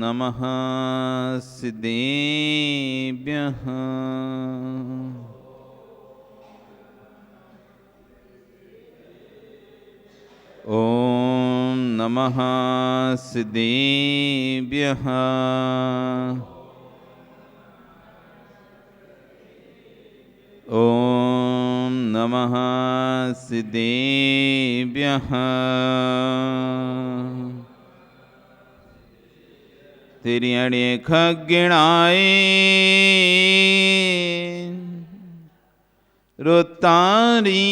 नमः सिद्धेभ्यः। ॐ नमः सिद्धेभ्यः। ॐ नमः सिद्धेभ्यः। तिर्यणे खग्गिणाय रुतारी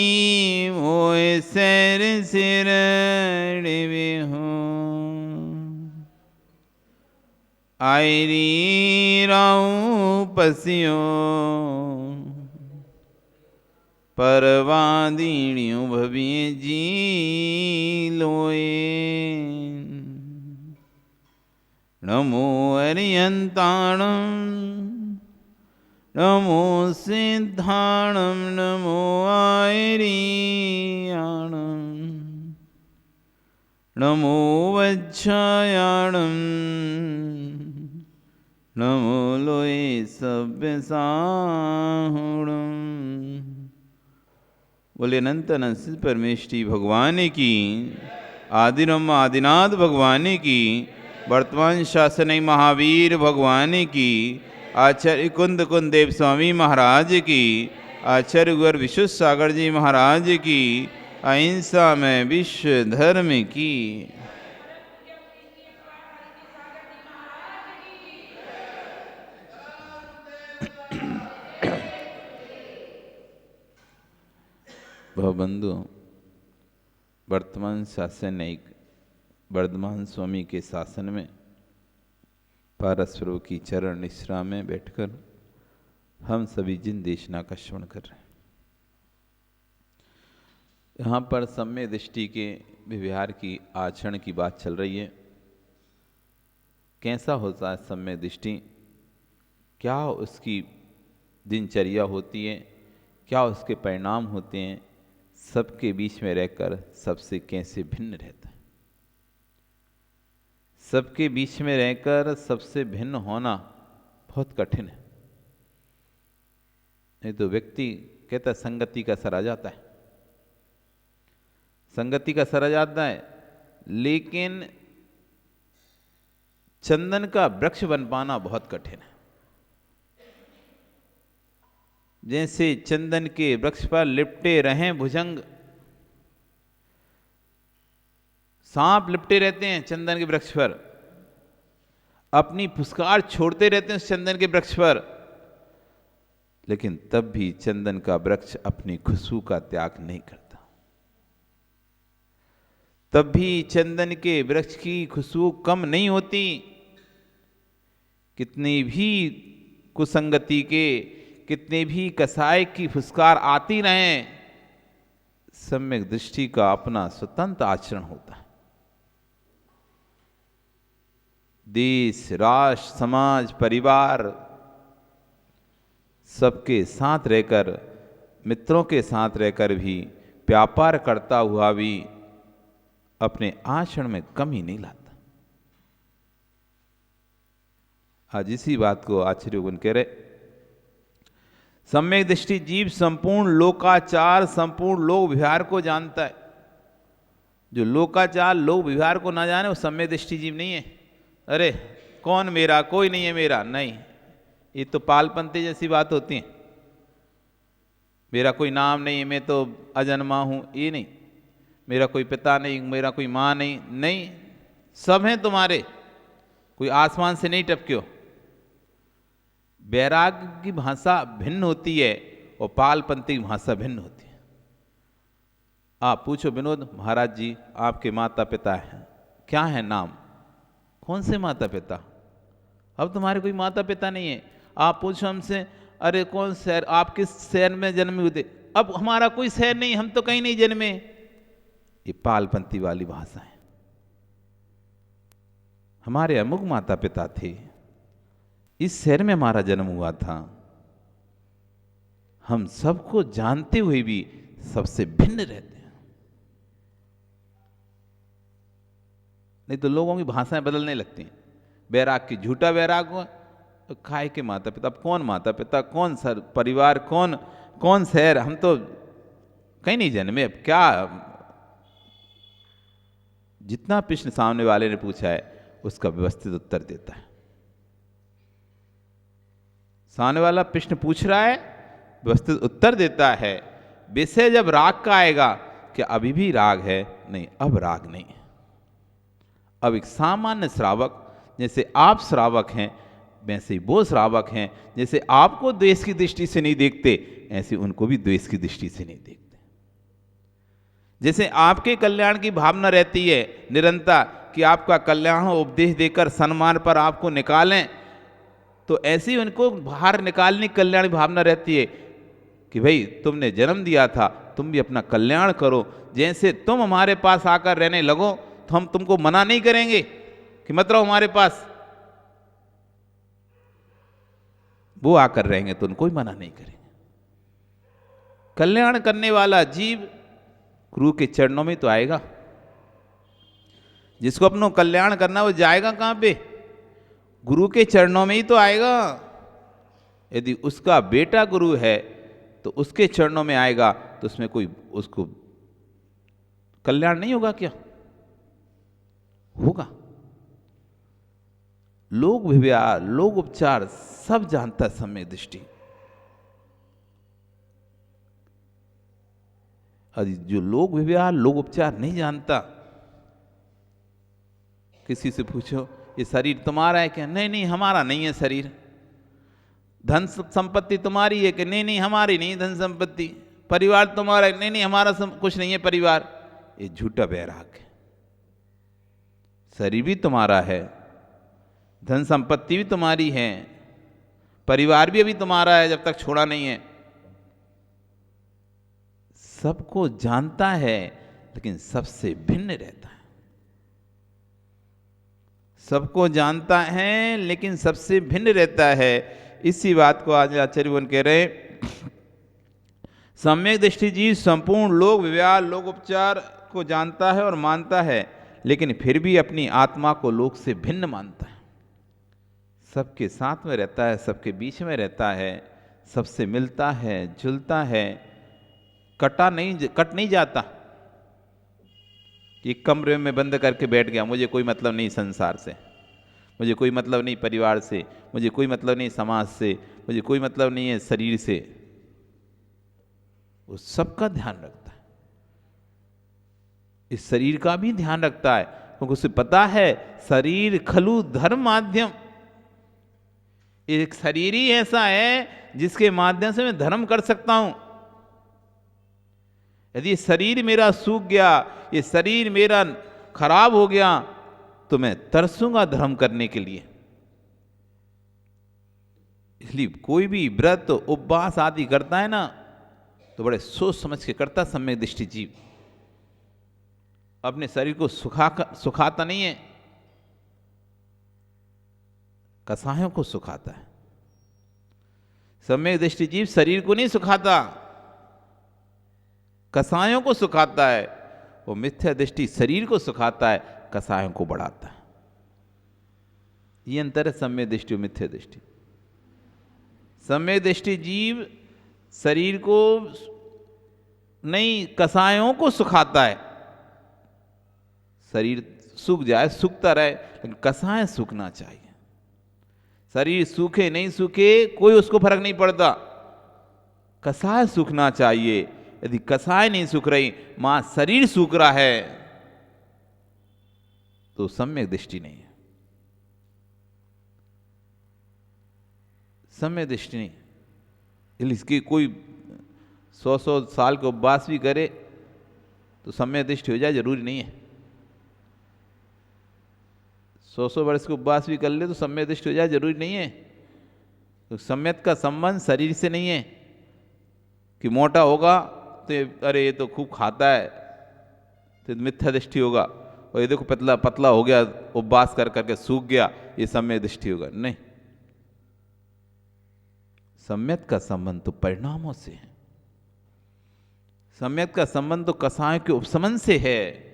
मोए सैर सिर हो आयरी राऊ पसियो परवादीणियों भविए जी लोए। नमो अरियंताणं नमो सिद्धाणं नमो आयरियाणं नमो वज्रयाणं नमो लोए सभ्यसाहुणं। बोले अनंत अनंत परमेष्टि भगवान की, आदिरम आदिनाथ भगवान की, वर्तमान शासन महावीर भगवान की, आचार्य कुंद कुंदेव स्वामी महाराज की, आचार्य गुरु विशुद्ध सागर जी महाराज की, अहिंसा में विश्व धर्म की। भवबंधु, वर्तमान शासन एक वर्धमान स्वामी के शासन में पारस्वरूप की चरण निश्रा में बैठकर हम सभी जिन देशना का श्रवण कर रहे हैं, यहाँ पर सम्य दृष्टि के व्यवहार की आचरण की बात चल रही है। कैसा होता है सम्य दृष्टि, क्या उसकी दिनचर्या होती है, क्या उसके परिणाम होते हैं, सबके बीच में रहकर सबसे कैसे भिन्न रहता है। सबके बीच में रहकर सबसे भिन्न होना बहुत कठिन है। नहीं तो व्यक्ति कहता संगति का असर आ जाता है, संगति का असर आ जाता है, लेकिन चंदन का वृक्ष बन पाना बहुत कठिन है। जैसे चंदन के वृक्ष पर लिपटे रहें भुजंग, सांप लिपटे रहते हैं चंदन के वृक्ष पर, अपनी फुसकार छोड़ते रहते हैं उस चंदन के वृक्ष पर, लेकिन तब भी चंदन का वृक्ष अपनी खुशबू का त्याग नहीं करता। तब भी चंदन के वृक्ष की खुशबू कम नहीं होती। कितनी भी कुसंगति के, कितने भी कसाय की फुसकार आती रहें, सम्यक दृष्टि का अपना स्वतंत्र आचरण होता है। देश, राष्ट्र, समाज, परिवार सबके साथ रहकर, मित्रों के साथ रहकर भी, व्यापार करता हुआ भी अपने आचरण में कमी नहीं लाता। आज इसी बात को आचार्य गुण कह रहे, सम्यक दृष्टि जीव संपूर्ण लोकाचार, संपूर्ण लोक व्यवहार को जानता है। जो लोकाचार, लोक व्यवहार को ना जाने वो सम्यक दृष्टि जीव नहीं है। अरे कौन मेरा, कोई नहीं है मेरा, नहीं, ये तो पालपंथी जैसी बात होती है। मेरा कोई नाम नहीं, मैं तो अजन्मा हूं, ये नहीं। मेरा कोई पिता नहीं, मेरा कोई माँ नहीं, नहीं, सब हैं तुम्हारे, कोई आसमान से नहीं टपके हो। वैराग्य की भाषा भिन्न होती है और पालपंथी की भाषा भिन्न होती है। आप पूछो विनोद महाराज जी, आपके माता पिता हैं, क्या है नाम, कौन से माता पिता? अब तुम्हारे कोई माता पिता नहीं है। आप पूछो हमसे, अरे कौन शहर, आप किस शहर में जन्मे हुए थे? अब हमारा कोई शहर नहीं, हम तो कहीं नहीं जन्मे। ये पालपंथी वाली भाषा है। हमारे अमुक माता पिता थे, इस शहर में हमारा जन्म हुआ था। हम सबको जानते हुए भी सबसे भिन्न रहते हैं। नहीं तो लोगों की भाषाएं बदलने लगती हैं। वैराग की झूठा वैराग हुआ। तो खाए के माता पिता, अब कौन माता पिता, कौन सर परिवार, कौन कौन शहर, हम तो कहीं नहीं जन्मे, अब क्या। जितना प्रश्न सामने वाले ने पूछा है उसका व्यवस्थित उत्तर देता है। सामने वाला प्रश्न पूछ रहा है, व्यवस्थित उत्तर देता है। विषय जब राग का आएगा, क्या अभी भी राग है? नहीं, अब राग नहीं है। अब एक सामान्य श्रावक, जैसे आप श्रावक हैं वैसे ही वो श्रावक हैं। जैसे आपको द्वेष की दृष्टि से नहीं देखते, ऐसे उनको भी द्वेष की दृष्टि से नहीं देखते। जैसे आपके कल्याण की भावना रहती है निरंतर कि आपका कल्याण हो, उपदेश देकर सम्मान पर आपको निकालें, तो ऐसे ही उनको बाहर निकालने की कल्याण की भावना रहती है कि भाई तुमने जन्म दिया था, तुम भी अपना कल्याण करो। जैसे तुम हमारे पास आकर रहने लगो तो हम तुमको मना नहीं करेंगे कि मत रहो हमारे पास, वो आकर रहेंगे तो उनको भी मना नहीं करेंगे। कल्याण करने वाला जीव गुरु के चरणों में तो आएगा। जिसको अपना कल्याण करना, वो जाएगा कहां पे? गुरु के चरणों में ही तो आएगा। यदि उसका बेटा गुरु है तो उसके चरणों में आएगा, तो उसमें कोई उसको कल्याण नहीं होगा क्या? होगा। लोक व्यवहार, लोक उपचार सब जानता है सम्यक दृष्टि। जो लोक व्यवहार, लोक उपचार नहीं जानता, किसी से पूछो ये शरीर तुम्हारा है क्या? नहीं नहीं, हमारा नहीं है शरीर। धन संपत्ति तुम्हारी है कि? नहीं नहीं, हमारी नहीं धन संपत्ति। परिवार तुम्हारा है? नहीं नहीं, हमारा कुछ नहीं है परिवार। ये झूठा वैराग है। शरीर भी तुम्हारा है, धन संपत्ति भी तुम्हारी है, परिवार भी अभी तुम्हारा है जब तक छोड़ा नहीं है। सबको जानता है लेकिन सबसे भिन्न रहता है। सबको जानता है लेकिन सबसे भिन्न रहता है। इसी बात को आज आचार्य कह रहे हैं, सम्यक दृष्टि जीव संपूर्ण लोक व्यवहार, लोक उपचार को जानता है और मानता है, लेकिन फिर भी अपनी आत्मा को लोक से भिन्न मानता है। सबके साथ में रहता है, सबके बीच में रहता है, सबसे मिलता है, जुलता है, कट नहीं जाता। एक कमरे में बंद करके बैठ गया, मुझे कोई मतलब नहीं संसार से, मुझे कोई मतलब नहीं परिवार से, मुझे कोई मतलब नहीं समाज से, मुझे कोई मतलब नहीं है शरीर से। वो सबका ध्यान रखता है, इस शरीर का भी ध्यान रखता है, क्योंकि उसे पता है शरीर खलु धर्म माध्यम। एक शरीर ही ऐसा है जिसके माध्यम से मैं धर्म कर सकता हूं। यदि शरीर मेरा सूख गया, ये शरीर मेरा खराब हो गया, तो मैं तरसूंगा धर्म करने के लिए। इसलिए कोई भी व्रत उपवास आदि करता है ना, तो बड़े सोच समझ के करता सम्यक दृष्टि जीव। अपने शरीर को सुखाता नहीं है, कसायों को सुखाता है। सम्यक दृष्टि जीव शरीर को नहीं सुखाता, कसायों को सुखाता है। वो मिथ्या दृष्टि शरीर को सुखाता है, कसायों को बढ़ाता है। ये अंतर है सम्यक दृष्टि और मिथ्या दृष्टि। सम्यक दृष्टि जीव शरीर को नहीं, कसायों को सुखाता है। शरीर सूख जाए, सूखता रहे, लेकिन कसाय सूखना चाहिए। शरीर सूखे नहीं सूखे कोई उसको फर्क नहीं पड़ता, कसाय सूखना चाहिए। यदि कसाय नहीं सूख रही, मां शरीर सूख रहा है, तो सम्यक दृष्टि नहीं है, सम्यक दृष्टि नहीं। इसकी कोई 100 साल के उपवास भी करे तो सम्यक दृष्टि हो जाए, जरूरी नहीं है। 100 वर्ष के उपवास भी कर ले तो सम्यक दृष्टि हो जाए, जरूरी नहीं है। तो सम्यक का संबंध शरीर से नहीं है कि मोटा होगा तो अरे ये तो खूब खाता है तो मिथ्या दृष्टि होगा, और ये देखो पतला पतला हो गया, उपवास कर करके सूख गया, ये सम्यक दृष्टि होगा। नहीं, सम्यक का संबंध तो परिणामों से है। सम्यक का संबंध तो कसाय के उपशमन से है।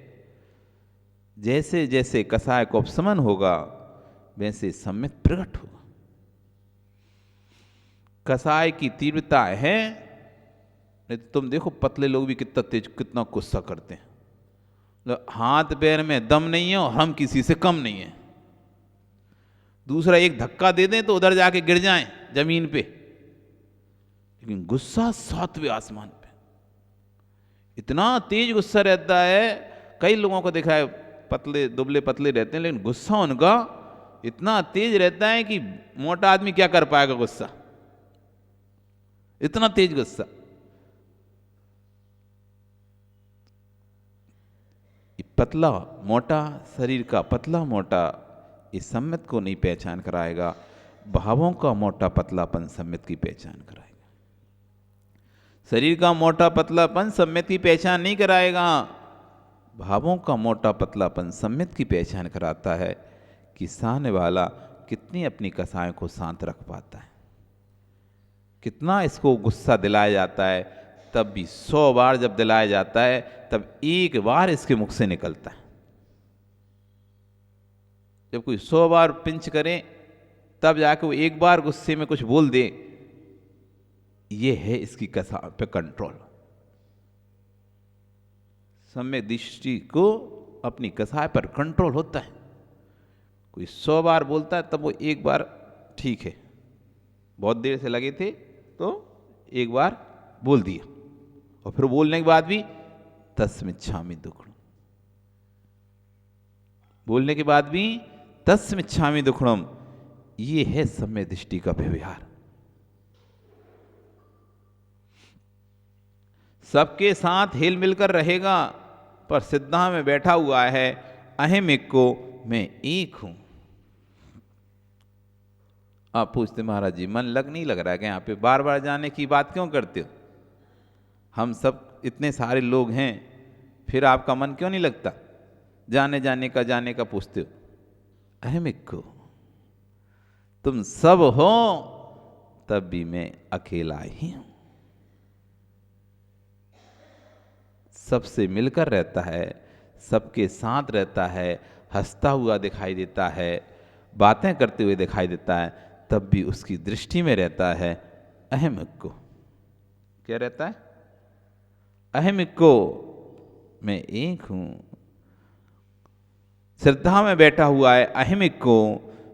जैसे जैसे कसाय को उपशमन होगा, वैसे सम्यक प्रकट होगा। कसाय की तीव्रता है, नहीं तो तुम देखो पतले लोग भी कितना तेज, कितना गुस्सा करते हैं। हाथ पैर में दम नहीं है और हम किसी से कम नहीं है। दूसरा एक धक्का दे दें तो उधर जाके गिर जाएं जमीन पे, लेकिन गुस्सा 7वें आसमान पे, इतना तेज गुस्सा रहता है। कई लोगों को देखा है पतले दुबले पतले रहते हैं, लेकिन गुस्सा उनका इतना तेज रहता है कि मोटा आदमी क्या कर पाएगा गुस्सा, इतना तेज गुस्सा। पतला मोटा, शरीर का पतला मोटा इस सम्यक को नहीं पहचान कराएगा, भावों का मोटा पतलापन सम्यक की पहचान कराएगा। शरीर का मोटा पतलापन सम्यक की पहचान नहीं कराएगा, भावों का मोटा पतलापन सम्यक की पहचान कराता है कि सामने वाला कितनी अपनी कसायों को शांत रख पाता है, कितना इसको गुस्सा दिलाया जाता है, तब भी 100 बार जब दिलाया जाता है तब एक बार इसके मुख से निकलता है। जब कोई 100 बार पिंच करे तब जाके वो एक बार गुस्से में कुछ बोल दे, ये है इसकी कसा पे कंट्रोल। सम्यक दृष्टि को अपनी कसाय पर कंट्रोल होता है। कोई 100 बार बोलता है तब वो एक बार ठीक है, बहुत देर से लगे थे तो एक बार बोल दिया, और फिर बोलने के बाद भी तस्मिच्छामि दुक्खड़म, बोलने के बाद भी तस्मिच्छामि दुक्खड़म। ये है सम्यक दृष्टि का व्यवहार। सबके साथ हिल मिलकर रहेगा, पर सिद्धांत में बैठा हुआ है अहम एक को, मैं एक हूं। आप पूछते महाराज जी मन लग नहीं लग रहा है कि यहाँ पे बार बार जाने की बात क्यों करते हो? हम सब इतने सारे लोग हैं, फिर आपका मन क्यों नहीं लगता? जाने का पूछते हो। अहम एक को, तुम सब हो तब भी मैं अकेला ही हूं। सबसे मिलकर रहता है, सबके साथ रहता है, हंसता हुआ दिखाई देता है, बातें करते हुए दिखाई देता है, तब भी उसकी दृष्टि में रहता है अहमिक को। क्या रहता है? अहमिक को, मैं एक हूं। श्रद्धा में बैठा हुआ है अहमिक को,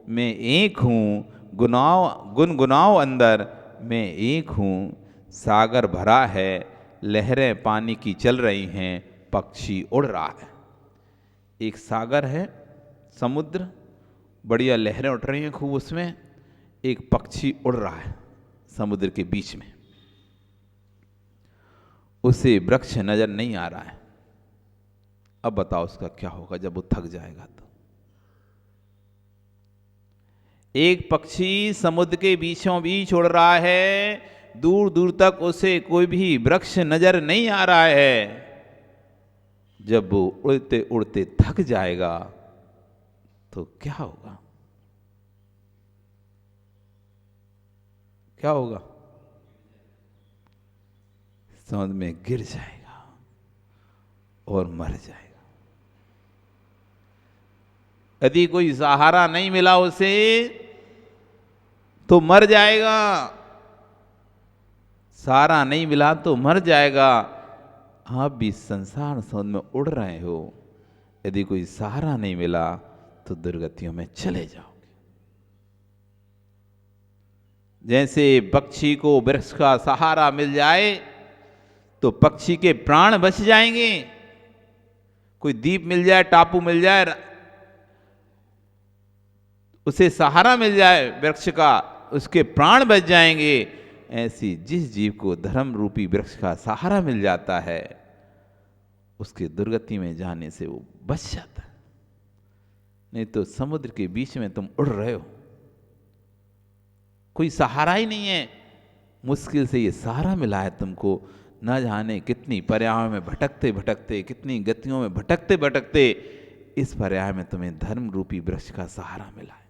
मैं एक हूं। गुनगुनाओ अंदर, मैं एक हूं। सागर भरा है, लहरें पानी की चल रही हैं, पक्षी उड़ रहा है। एक सागर है, समुद्र, बढ़िया लहरें उठ रही हैं खूब, उसमें एक पक्षी उड़ रहा है समुद्र के बीच में। उसे वृक्ष नजर नहीं आ रहा है। अब बताओ उसका क्या होगा जब वो थक जाएगा तो? एक पक्षी समुद्र के बीचों बीच उड़ रहा है, दूर दूर तक उसे कोई भी वृक्ष नजर नहीं आ रहा है। जब वो उड़ते उड़ते थक जाएगा तो क्या होगा? क्या होगा? समुद्र में गिर जाएगा और मर जाएगा। यदि कोई सहारा नहीं मिला उसे तो मर जाएगा। सहारा नहीं मिला तो मर जाएगा। आप भी संसार समुद्र में उड़ रहे हो, यदि कोई सहारा नहीं मिला तो दुर्गतियों में चले जाओगे। जैसे पक्षी को वृक्ष का सहारा मिल जाए तो पक्षी के प्राण बच जाएंगे। कोई द्वीप मिल जाए, टापू मिल जाए, उसे सहारा मिल जाए वृक्ष का, उसके प्राण बच जाएंगे। ऐसी जिस जीव को धर्म रूपी वृक्ष का सहारा मिल जाता है, उसके दुर्गति में जाने से वो बच जाता है। नहीं तो समुद्र के बीच में तुम उड़ रहे हो, कोई सहारा ही नहीं है। मुश्किल से ये सहारा मिला है तुमको, न जाने कितनी पर्यायों में भटकते भटकते, कितनी गतियों में भटकते भटकते इस पर्याय में तुम्हें धर्म रूपी वृक्ष का सहारा मिला है।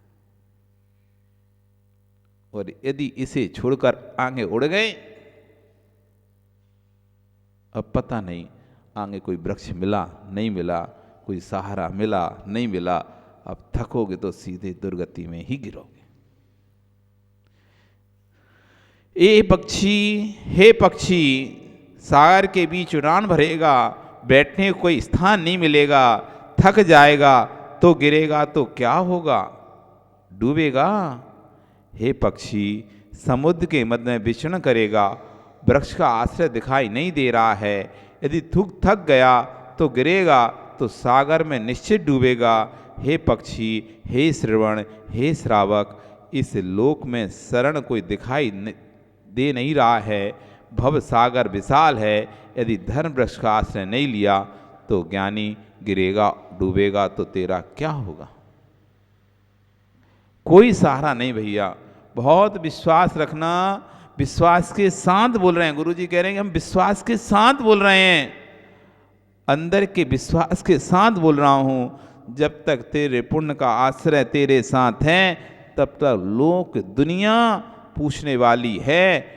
और यदि इसे छोड़कर आगे उड़ गए, अब पता नहीं आगे कोई वृक्ष मिला नहीं मिला, कोई सहारा मिला नहीं मिला, अब थकोगे तो सीधे दुर्गति में ही गिरोगे। हे पक्षी, सागर के बीच उड़ान भरेगा, बैठने को कोई स्थान नहीं मिलेगा, थक जाएगा तो गिरेगा तो क्या होगा, डूबेगा। हे पक्षी, समुद्र के मध्य में विचरण करेगा, वृक्ष का आश्रय दिखाई नहीं दे रहा है, यदि थक गया तो गिरेगा तो सागर में निश्चित डूबेगा। हे पक्षी, हे श्रवण, हे श्रावक, इस लोक में शरण कोई दिखाई दे नहीं रहा है, भव सागर विशाल है, यदि धर्म वृक्ष का आश्रय नहीं लिया तो ज्ञानी गिरेगा, डूबेगा तो तेरा क्या होगा। कोई सहारा नहीं भैया, बहुत विश्वास रखना, विश्वास के साथ बोल रहे हैं। गुरु जी कह रहे हैं कि हम विश्वास के साथ बोल रहे हैं, अंदर के विश्वास के साथ बोल रहा हूं। जब तक तेरे पुण्य का आश्रय तेरे साथ है तब तक लोक दुनिया पूछने वाली है।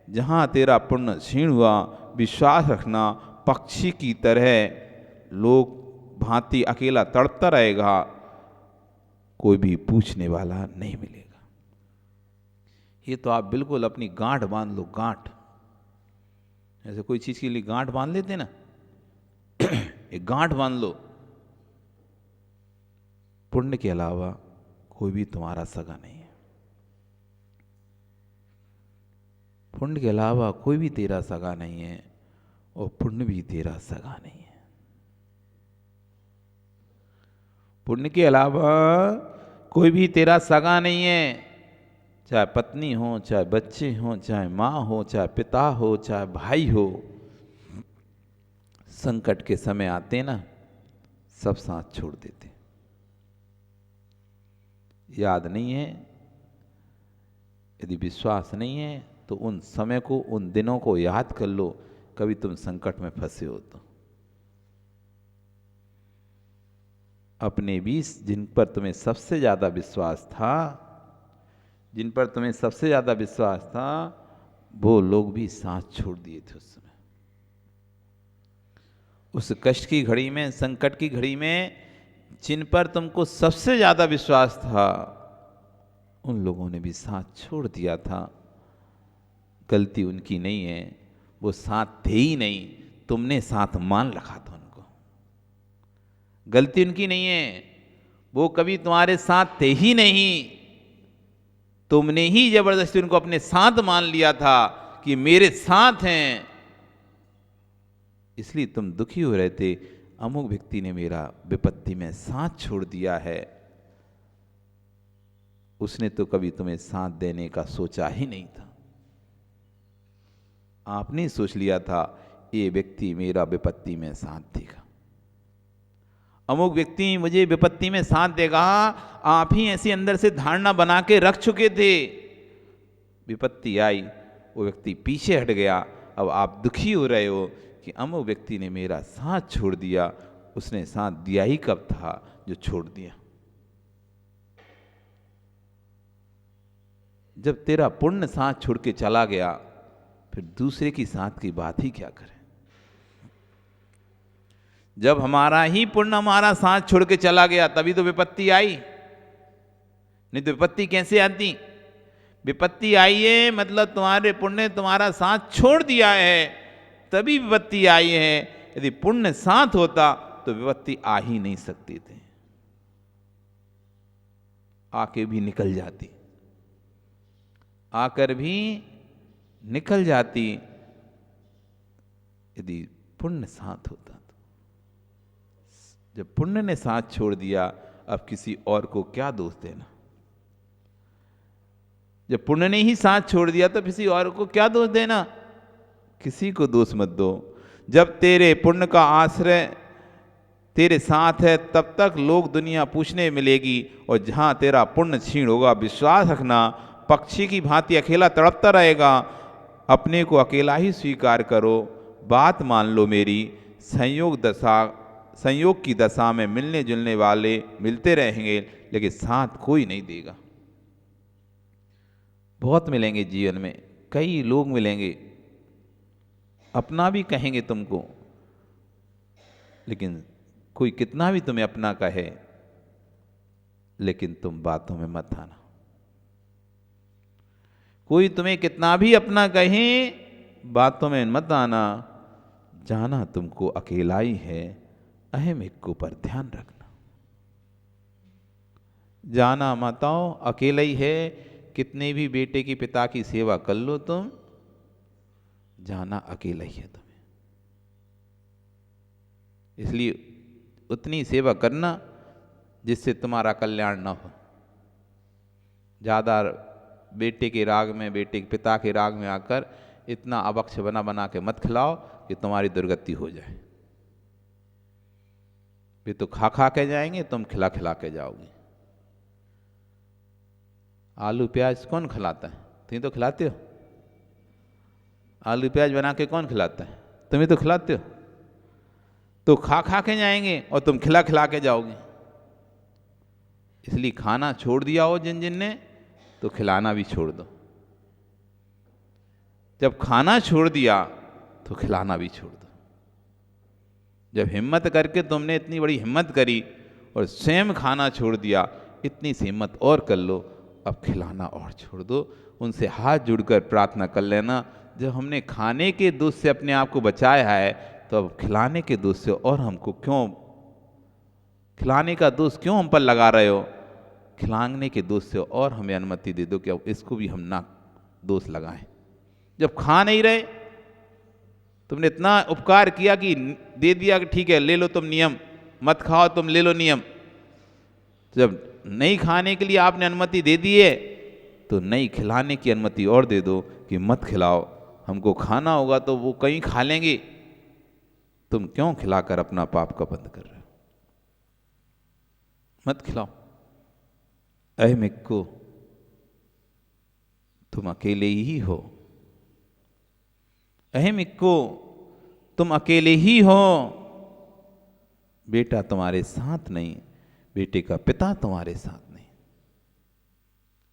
जहां तेरा पुण्य क्षीण हुआ, विश्वास रखना, पक्षी की तरह लोक भांति अकेला तड़पता रहेगा, कोई भी पूछने वाला नहीं मिलेगा। ये तो आप बिल्कुल अपनी गांठ बांध लो, गांठ, ऐसे कोई चीज के लिए गांठ बांध लेते ना, एक गांठ बांध लो। पुण्य के अलावा कोई भी तुम्हारा सगा नहीं है, पुण्य के अलावा कोई भी तेरा सगा नहीं है और पुण्य भी तेरा सगा नहीं है। पुण्य के अलावा कोई भी तेरा सगा नहीं है, चाहे पत्नी हो, चाहे बच्चे हो, चाहे माँ हो, चाहे पिता हो, चाहे भाई हो। संकट के समय आते ना, सब साथ छोड़ देते। याद नहीं है, यदि विश्वास नहीं है तो उन समय को, उन दिनों को याद कर लो, कभी तुम संकट में फंसे हो तो। अपने भी जिन पर तुम्हें सबसे ज्यादा विश्वास था, जिन पर तुम्हें सबसे ज्यादा विश्वास था, वो लोग भी साथ छोड़ दिए थे उस समय। उस कष्ट की घड़ी में, संकट की घड़ी में, जिन पर तुमको सबसे ज्यादा विश्वास था, उन लोगों ने भी साथ छोड़ दिया था। गलती उनकी नहीं है, वो साथ थे ही नहीं, तुमने साथ मान रखा था उनको। गलती उनकी नहीं है, वो कभी तुम्हारे साथ थे ही नहीं, तुमने ही जबरदस्ती उनको अपने साथ मान लिया था कि मेरे साथ हैं, इसलिए तुम दुखी हो रहे थे। अमुक व्यक्ति ने मेरा विपत्ति में साथ छोड़ दिया है, उसने तो कभी तुम्हें साथ देने का सोचा ही नहीं था। आपने सोच लिया था ये व्यक्ति मेरा विपत्ति में साथ देगा, अमुक व्यक्ति मुझे विपत्ति में साथ देगा। आप ही ऐसी अंदर से धारणा बना के रख चुके थे। विपत्ति आई, वो व्यक्ति पीछे हट गया, अब आप दुखी हो रहे हो कि अमुक व्यक्ति ने मेरा साथ छोड़ दिया। उसने साथ दिया ही कब था जो छोड़ दिया? जब तेरा पुण्य साथ छोड़ के चला गया, फिर दूसरे की साथ की बात ही क्या करें। जब हमारा ही पुण्य हमारा साथ छोड़ के चला गया तभी तो विपत्ति आई, नहीं तो विपत्ति कैसे आती? विपत्ति आई है मतलब तुम्हारे पुण्य तुम्हारा साथ छोड़ दिया है, तभी विपत्ति आई है। यदि पुण्य साथ होता तो विपत्ति आ ही नहीं सकती थी, आके भी निकल जाती, आकर भी निकल जाती। यदि पुण्य साथ होता तो। जब पुण्य ने साथ छोड़ दिया, अब किसी और को क्या दोष देना? जब पुण्य ने ही साथ छोड़ दिया तो किसी और को क्या दोष देना? किसी को दोष मत दो। जब तेरे पुण्य का आश्रय तेरे साथ है तब तक लोग दुनिया पूछने मिलेगी, और जहां तेरा पुण्य क्षीण होगा, विश्वास रखना, पक्षी की भांति अकेला तड़पता रहेगा। अपने को अकेला ही स्वीकार करो, बात मान लो मेरी। संयोग की दशा में मिलने जुलने वाले मिलते रहेंगे, लेकिन साथ कोई नहीं देगा। बहुत मिलेंगे जीवन में, कई लोग मिलेंगे, अपना भी कहेंगे तुमको, लेकिन कोई कितना भी तुम्हें अपना कहे, लेकिन तुम बातों में मत आना। कोई तुम्हें कितना भी अपना कहे, बातों में मत आना। जाना तुमको अकेला ही है, अहम इक्को पर ध्यान रखना। जाना माताओं अकेला ही है, कितने भी बेटे की पिता की सेवा कर लो तुम, जाना अकेला ही है तुम्हें। इसलिए उतनी सेवा करना जिससे तुम्हारा कल्याण ना हो। ज़्यादा बेटे के राग में, बेटे के पिता के राग में आकर इतना अबक्ष बना बना के मत खिलाओ कि तुम्हारी दुर्गति हो जाए। वे तो खा खा के जाएंगे, तुम खिला खिला के जाओगे। आलू प्याज कौन खिलाता है? तुम तो खिलाते हो। आलू प्याज बना के कौन खिलाता है? तुम्हें तो खिलाते हो। तो खा खा के जाएंगे और तुम खिला खिला के जाओगे। इसलिए खाना छोड़ दिया हो जिन जिन ने, तो खिलाना भी छोड़ दो। जब खाना छोड़ दिया तो खिलाना भी छोड़ दो। जब हिम्मत करके तुमने इतनी बड़ी हिम्मत करी और स्वयं खाना छोड़ दिया, इतनी सी हिम्मत और कर लो, अब खिलाना और छोड़ दो। उनसे हाथ जुड़कर प्रार्थना कर लेना, जब हमने खाने के दोष से अपने आप को बचाया है, तो अब खिलाने के दोष से और हमको क्यों, खिलाने का दोष क्यों हम पर लगा रहे हो? खिलाने के दोष से और हमें अनुमति दे दो कि अब इसको भी हम ना दोष लगाएं। जब खा नहीं रहे, तुमने इतना उपकार किया कि दे दिया कि ठीक है ले लो तुम नियम, मत खाओ तुम ले लो नियम। जब नहीं खाने के लिए आपने अनुमति दे दी है, तो नहीं खिलाने की अनुमति और दे दो कि मत खिलाओ। हमको खाना होगा तो वो कहीं खा लेंगे, तुम क्यों खिलाकर अपना पाप का बंद कर रहे हो? मत खिलाओ। अहम इक्को, तुम अकेले ही हो। अहम इक्को, तुम अकेले ही हो। बेटा तुम्हारे साथ नहीं, बेटे का पिता तुम्हारे साथ नहीं।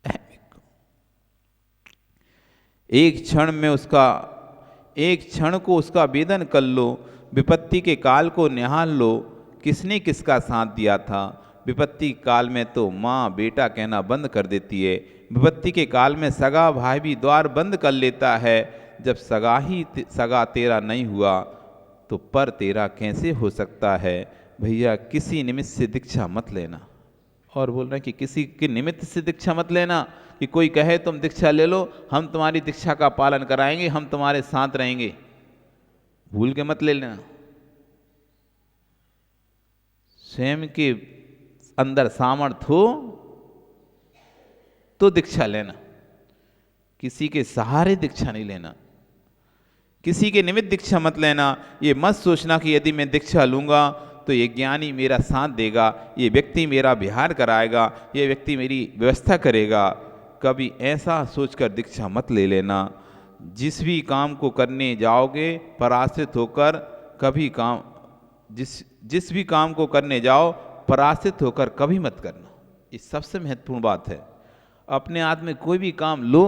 अहम इक्को। एक क्षण में उसका, एक क्षण को उसका वेदन कर लो। विपत्ति के काल को निहाल लो, किसने किसका साथ दिया था। विपत्ति काल में तो माँ बेटा कहना बंद कर देती है। विपत्ति के काल में सगा भाई भी द्वार बंद कर लेता है। जब सगा तेरा नहीं हुआ, तो पर तेरा कैसे हो सकता है। भैया किसी निमित्त से दीक्षा मत लेना। और बोल रहे हैं कि किसी के निमित्त से दीक्षा मत लेना, कि कोई कहे तुम दीक्षा ले लो, हम तुम्हारी दीक्षा का पालन कराएंगे, हम तुम्हारे साथ रहेंगे, भूल के मत ले लेना। स्वयं के अंदर सामर्थ्य हो तो दीक्षा लेना, किसी के सहारे दीक्षा नहीं लेना। किसी के निमित्त दीक्षा मत लेना। ये मत सोचना कि यदि मैं दीक्षा लूंगा तो ये ज्ञानी मेरा साथ देगा, ये व्यक्ति मेरा विहार कराएगा, ये व्यक्ति मेरी व्यवस्था करेगा। कभी ऐसा सोचकर दीक्षा मत ले लेना। जिस भी काम को करने जाओगे पराश्रित होकर, कभी काम जिस भी काम को करने जाओ पराश्रित होकर कभी मत करना। ये सबसे महत्वपूर्ण बात है। अपने हाथ में कोई भी काम लो,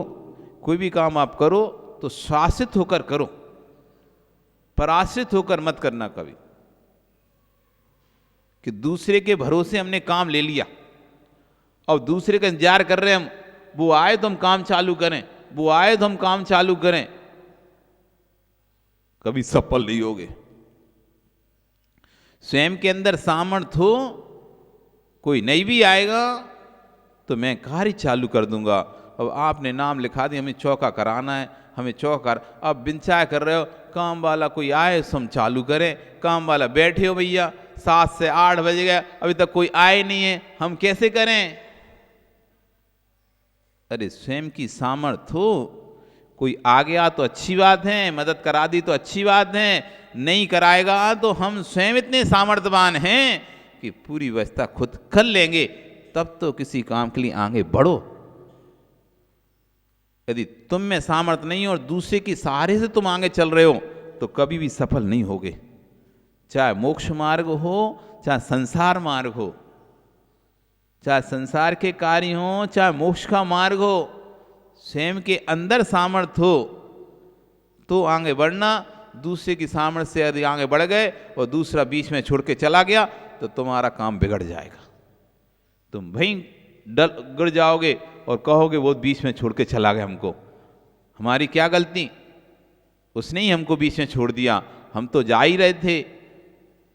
कोई भी काम आप करो तो शासित होकर करो, पराश्रित होकर मत करना कभी। कि दूसरे के भरोसे हमने काम ले लिया और दूसरे का इंतजार कर रहे हैं हम, वो आए तो हम काम चालू करें, वो आए तो हम काम चालू करें, कभी सफल नहीं होगे। स्वयं के अंदर सामर्थ्य हो, कोई नहीं भी आएगा तो मैं कार्य चालू कर दूंगा। अब आपने नाम लिखा दिया, हमें चौका कराना है, हमें चौका अब बिंचाया कर रहे हो, काम वाला कोई आए तो हम चालू करें। काम वाला बैठे हो भैया, 7 से 8 बज गया, अभी तक कोई आए नहीं है, हम कैसे करें? अरे स्वयं की सामर्थ्य हो, कोई आ गया तो अच्छी बात है, मदद करा दी तो अच्छी बात है, नहीं कराएगा तो हम स्वयं इतने सामर्थ्यवान हैं कि पूरी व्यवस्था खुद कर लेंगे, तब तो किसी काम के लिए आगे बढ़ो। यदि तुम में सामर्थ्य नहीं और दूसरे की सहारे से तुम आगे चल रहे हो तो कभी भी सफल नहीं होगे। चाहे मोक्ष मार्ग हो, चाहे संसार मार्ग हो, चाहे संसार के कार्य हो, चाहे मोक्ष का मार्ग हो, स्वयं के अंदर सामर्थ्य हो तो आगे बढ़ना। दूसरे की सामर्थ्य से यदि आगे बढ़ गए और दूसरा बीच में छोड़ के चला गया तो तुम्हारा काम बिगड़ जाएगा। तुम वहीं गिर जाओगे और कहोगे वो बीच में छोड़ के चला गया हमको। हमारी क्या गलती, उसने ही हमको बीच में छोड़ दिया, हम तो जा ही रहे थे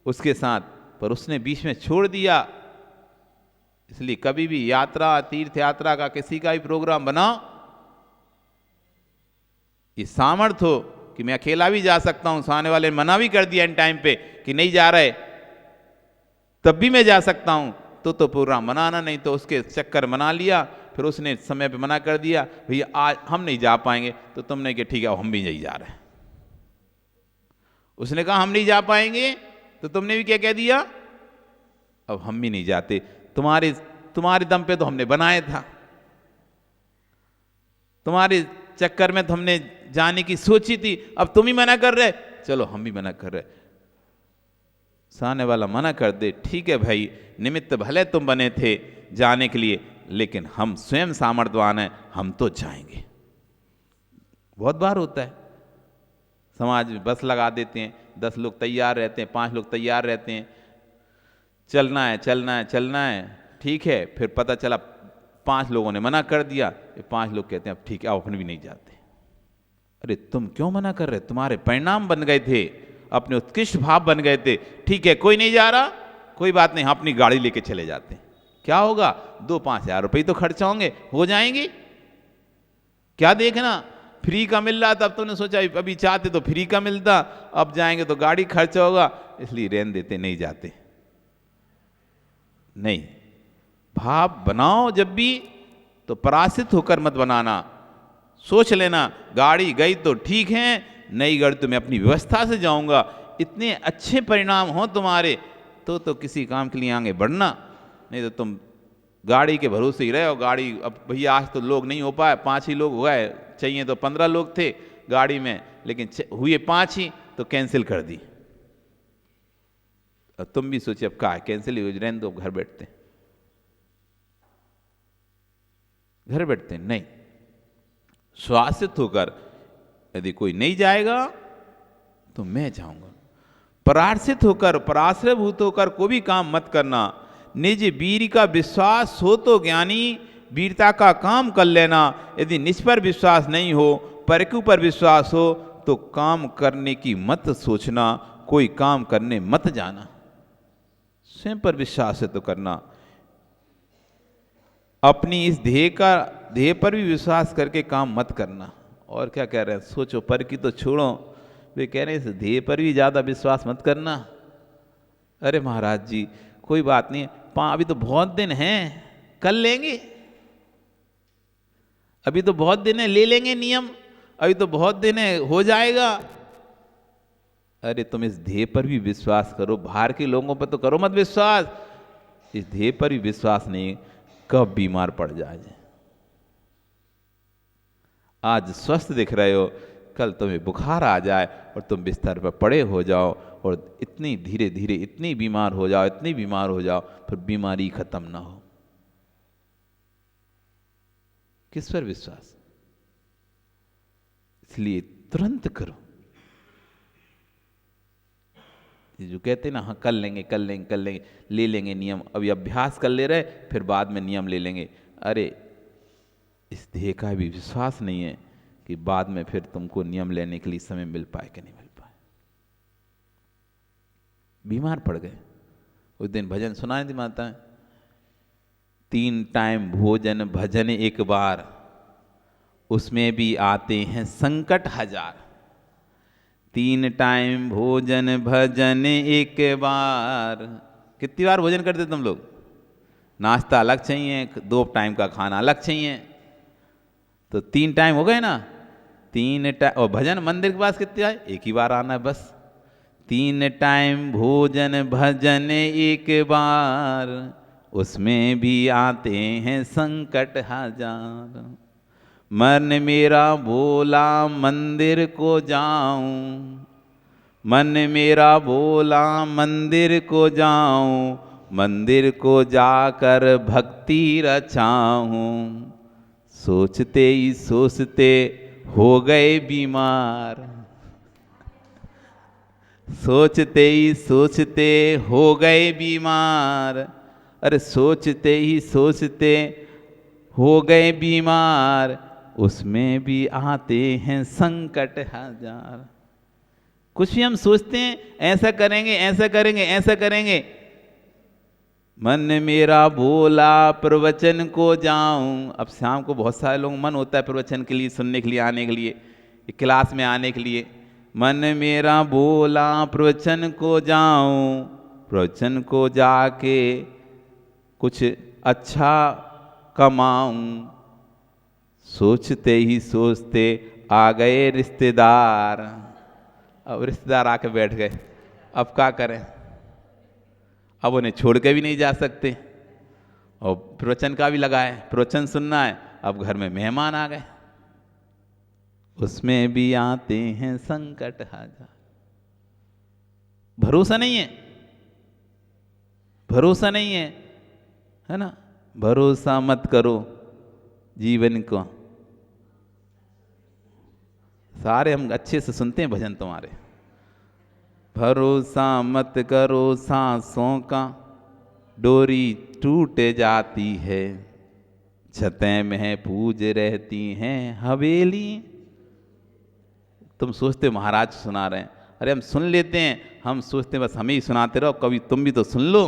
उसके साथ, पर उसने बीच में छोड़ दिया। इसलिए कभी भी यात्रा, तीर्थ यात्रा का किसी का भी प्रोग्राम बनाओ, ये सामर्थ्य हो कि मैं अकेला भी जा सकता हूं, सामने वाले ने मना भी कर दिया इन टाइम पे कि नहीं जा रहे, तब भी मैं जा सकता हूं, तो प्रोग्राम बनाना, नहीं तो उसके चक्कर मना लिया, फिर उसने समय पे मना कर दिया भैया आज हम नहीं जा पाएंगे, तो तुमने कहा ठीक है अब हम भी नहीं जा रहे। उसने कहा हम नहीं जा पाएंगे, तो तुमने भी क्या कह दिया, अब हम भी नहीं जाते, तुम्हारे दम पे तो हमने बनाया था, तुम्हारे चक्कर में तो हमने जाने की सोची थी, अब तुम ही मना कर रहे, चलो हम भी मना कर रहे। सामने वाला मना कर दे, ठीक है भाई, निमित्त भले तुम बने थे जाने के लिए, लेकिन हम स्वयं सामर्थ्यवान हैं, हम तो जाएंगे। बहुत बार होता है समाज में, बस लगा देते हैं, 10 लोग तैयार रहते हैं, 5 लोग तैयार रहते हैं, चलना है चलना है चलना है, ठीक है, फिर पता चला 5 लोगों ने मना कर दिया, 5 लोग कहते हैं अब ठीक है अब अपन भी नहीं जाते। अरे तुम क्यों मना कर रहे, तुम्हारे परिणाम बन गए थे, अपने उत्कृष्ट भाव बन गए थे, ठीक है कोई नहीं जा रहा, कोई बात नहीं, हम अपनी गाड़ी लेके चले जाते हैं, क्या होगा 2-5 हज़ार रुपये तो खर्चा होंगे, हो जाएंगे, क्या देखना, फ्री का मिल रहा था, अब तुमने सोचा अभी चाहते तो फ्री का मिलता, अब जाएंगे तो गाड़ी खर्चा होगा, इसलिए रहने देते, नहीं जाते। नहीं, भाव बनाओ जब भी तो परासित होकर मत बनाना, सोच लेना गाड़ी गई तो ठीक है, नई गाड़ी तो मैं अपनी व्यवस्था से जाऊंगा, इतने अच्छे परिणाम हो तुम्हारे तो किसी काम के लिए आगे बढ़ना, नहीं तो तुम गाड़ी के भरोसे ही रहे हो। गाड़ी अब भैया आज तो लोग नहीं हो पाए, 5 ही लोग हो गए, चाहिए तो 15 लोग थे गाड़ी में, लेकिन हुए 5 ही, तो कैंसिल कर दी। अब तुम भी सोचिए अब क्या कैंसिल ही हो, रहने दो, घर बैठते नहीं, श्वासित होकर यदि कोई नहीं जाएगा तो मैं जाऊंगा, परार्थित होकर पराश्रयभूत होकर कोई भी काम मत करना। निज वीर का विश्वास हो तो ज्ञानी वीरता का काम कर लेना, यदि निज पर विश्वास नहीं हो, परकु पर विश्वास हो, तो काम करने की मत सोचना, कोई काम करने मत जाना। स्वयं पर विश्वास है तो करना, अपनी इस ध्येय पर भी विश्वास करके काम मत करना। और क्या कह रहे हैं, सोचो, पर की तो छोड़ो, वे कह रहे हैं इस ध्येय पर भी ज़्यादा विश्वास मत करना। अरे महाराज जी कोई बात नहीं, अभी तो बहुत दिन हैं, कर लेंगे, अभी तो बहुत दिन है, ले लेंगे नियम, अभी तो बहुत दिन है, हो जाएगा। अरे तुम इस ध्येय पर भी विश्वास करो, बाहर के लोगों पर तो करो मत विश्वास, इस ध्येय पर भी विश्वास नहीं, कब बीमार पड़ जाए। आज स्वस्थ दिख रहे हो, कल तुम्हें बुखार आ जाए और तुम बिस्तर पर पड़े हो जाओ और इतनी धीरे धीरे इतनी बीमार हो जाओ, इतनी बीमार हो जाओ, फिर बीमारी खत्म ना हो। किस पर विश्वास? इसलिए तुरंत करो। ये जो कहते ना हाँ कर लेंगे कर लेंगे कर लेंगे, ले लेंगे नियम, अभी अभ्यास कर ले रहे, फिर बाद में नियम ले लेंगे। अरे इस ध्येय का भी विश्वास नहीं है कि बाद में फिर तुमको नियम लेने के लिए समय मिल पाए कि नहीं मिल पाए। बीमार पड़ गए, उस दिन भजन सुनाई थी माता, 3 टाइम भोजन भजन एक बार, उसमें भी आते हैं संकट 1000। 3 टाइम भोजन भजन एक बार, कितनी बार भोजन करते तुम लोग? नाश्ता अलग चाहिए, 2 टाइम का खाना अलग चाहिए, तो 3 टाइम हो गए ना। 3 टाइम, और भजन मंदिर के पास कितने आए? एक ही बार आना है बस। 3 टाइम भोजन भजन एक बार, उसमें भी आते हैं संकट 1000। मन मेरा बोला मंदिर को जाऊं, मन मेरा बोला मंदिर को जाऊं, मंदिर को जाकर भक्ति रचाऊं। सोचते ही सोचते हो गए बीमार, सोचते ही सोचते हो गए बीमार। अरे सोचते ही सोचते हो गए बीमार, उसमें भी आते हैं संकट हजार। कुछ भी हम सोचते हैं ऐसा करेंगे ऐसा करेंगे ऐसा करेंगे, मन मेरा बोला प्रवचन को जाऊं। अब शाम को बहुत सारे लोग मन होता है प्रवचन के लिए, सुनने के लिए, आने के लिए, क्लास में आने के लिए। मन मेरा बोला प्रवचन को जाऊं, प्रवचन को जाके कुछ अच्छा कमाऊं। सोचते ही सोचते आ गए रिश्तेदार। अब रिश्तेदार आके बैठ गए, अब क्या करें, अब उन्हें छोड़ के भी नहीं जा सकते, और प्रवचन का भी लगा है, प्रवचन सुनना है। अब घर में मेहमान आ गए, उसमें भी आते हैं संकट हजार। भरोसा नहीं है, भरोसा नहीं है ना। भरोसा मत करो जीवन को। सारे हम अच्छे से सुनते हैं भजन तुम्हारे। भरोसा मत करो सांसों का, डोरी टूट जाती है, छतें में पूज रहती हैं हवेली। तुम सोचते महाराज सुना रहे हैं, अरे हम सुन लेते हैं, हम सोचते हैं बस हमें ही सुनाते रहो, कभी तुम भी तो सुन लो।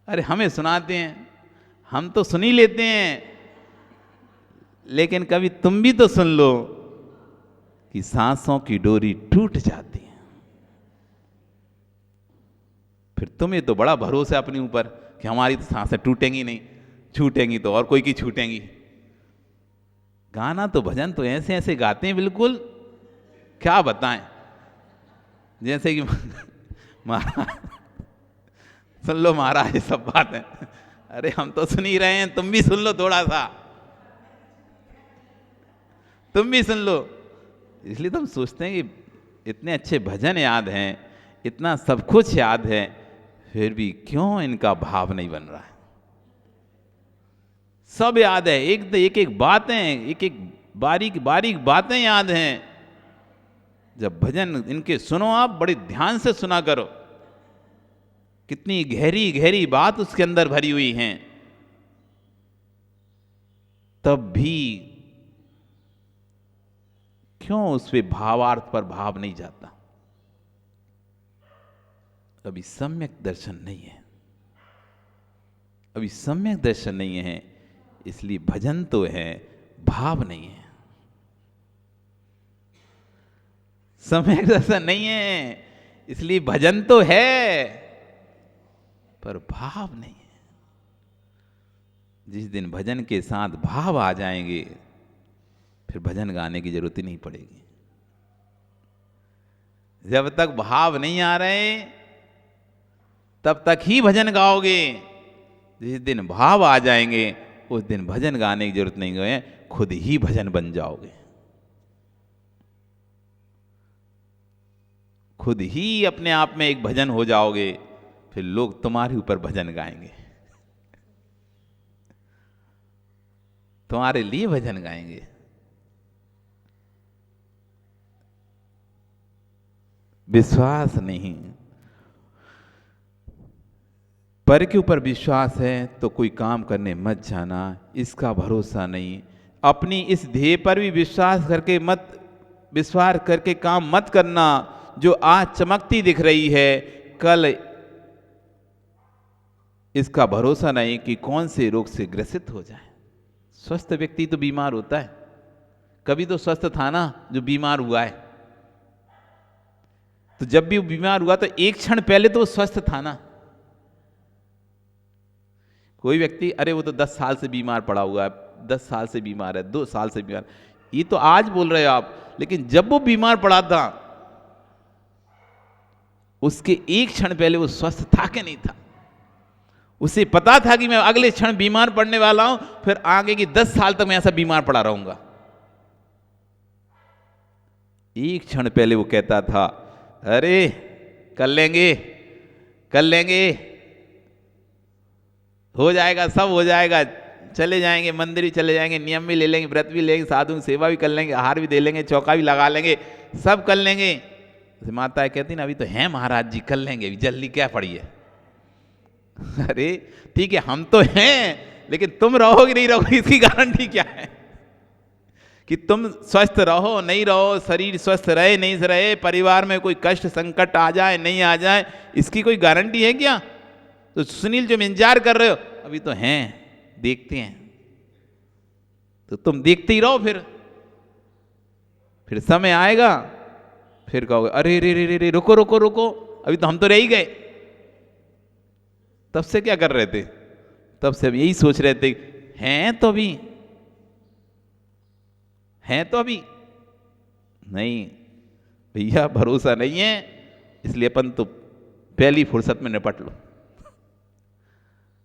अरे हमें सुनाते हैं, हम तो सुन ही लेते हैं, लेकिन कभी तुम भी तो सुन लो कि सांसों की डोरी टूट जाती है। फिर तुम्हें तो बड़ा भरोसा है अपने ऊपर कि हमारी तो सांसें टूटेंगी नहीं, छूटेंगी तो और कोई की छूटेंगी। गाना तो भजन तो ऐसे ऐसे गाते हैं, बिल्कुल क्या बताएं, जैसे कि महाराज सुन लो महाराज, ये सब बात है। अरे हम तो सुन ही रहे हैं, तुम भी सुन लो, थोड़ा सा तुम भी सुन लो। इसलिए तो हम सोचते हैं कि इतने अच्छे भजन याद हैं, इतना सब कुछ याद है, फिर भी क्यों इनका भाव नहीं बन रहा है। सब याद है, एक एक बातें, एक एक बारीक बारीक बातें याद हैं। जब भजन इनके सुनो आप, बड़े ध्यान से सुना करो, कितनी गहरी गहरी बात उसके अंदर भरी हुई हैं, तब भी क्यों उस पे भावार्थ पर भाव नहीं जाता। अभी सम्यक दर्शन नहीं है, अभी सम्यक दर्शन नहीं है, इसलिए भजन तो है, भाव नहीं है। सम्यक दर्शन नहीं है, इसलिए भजन तो है, पर भाव नहीं है। जिस दिन भजन के साथ भाव आ जाएंगे, फिर भजन गाने की जरूरत ही नहीं पड़ेगी। जब तक भाव नहीं आ रहे, तब तक ही भजन गाओगे। जिस दिन भाव आ जाएंगे, उस दिन भजन गाने की जरूरत नहीं है, खुद ही भजन बन जाओगे, खुद ही अपने आप में एक भजन हो जाओगे। फिर लोग तुम्हारे ऊपर भजन गाएंगे, तुम्हारे लिए भजन गाएंगे। विश्वास नहीं, पर के ऊपर विश्वास है तो कोई काम करने मत जाना, इसका भरोसा नहीं। अपनी इस ध्येय पर भी विश्वास करके काम मत करना। जो आज चमकती दिख रही है, कल इसका भरोसा नहीं कि कौन से रोग से ग्रसित हो जाए। स्वस्थ व्यक्ति तो बीमार होता है, कभी तो स्वस्थ था ना जो बीमार हुआ है। तो जब भी वो बीमार हुआ तो एक क्षण पहले तो वो स्वस्थ था ना। कोई व्यक्ति, अरे वो तो 10 साल से बीमार पड़ा हुआ है, 10 साल से बीमार है, 2 साल से बीमार, ये तो आज बोल रहे हो आप, लेकिन जब वो बीमार पड़ा था उसके एक क्षण पहले वो स्वस्थ था कि नहीं था। उसे पता था कि मैं अगले क्षण बीमार पड़ने वाला हूं, फिर आगे की 10 साल तक मैं ऐसा बीमार पड़ा रहूंगा। एक क्षण पहले वो कहता था, अरे कर लेंगे कर लेंगे, हो जाएगा, सब हो जाएगा, चले जाएंगे, मंदिर भी चले जाएंगे, नियम भी ले लेंगे, व्रत भी लेंगे, साधु की सेवा भी कर लेंगे, आहार भी दे लेंगे, चौका भी लगा लेंगे, सब कर लेंगे। माता कहती ना, अभी तो हैं महाराज जी, कर लेंगे, अभी जल्दी क्या पड़ी है, अरे ठीक है, हम तो हैं, लेकिन तुम रहोगे नहीं रहोगे इसकी गारंटी क्या है? कि तुम स्वस्थ रहो नहीं रहो, शरीर स्वस्थ रहे नहीं रहे, परिवार में कोई कष्ट संकट आ जाए नहीं आ जाए, इसकी कोई गारंटी है क्या? तो सुनील जो इंतजार कर रहे हो, अभी तो हैं, देखते हैं, तो तुम देखते ही रहो, फिर समय आएगा, फिर कहोगे अरे रे रे रे रे रुको रुको रुको, अभी तो हम तो रह ही गए। तब से क्या कर रहे थे? तब से अब यही सोच रहे थे, हैं तो अभी, हैं तो अभी नहीं भैया, भरोसा नहीं है, इसलिए अपन तो पहली फुर्सत में निपट लो।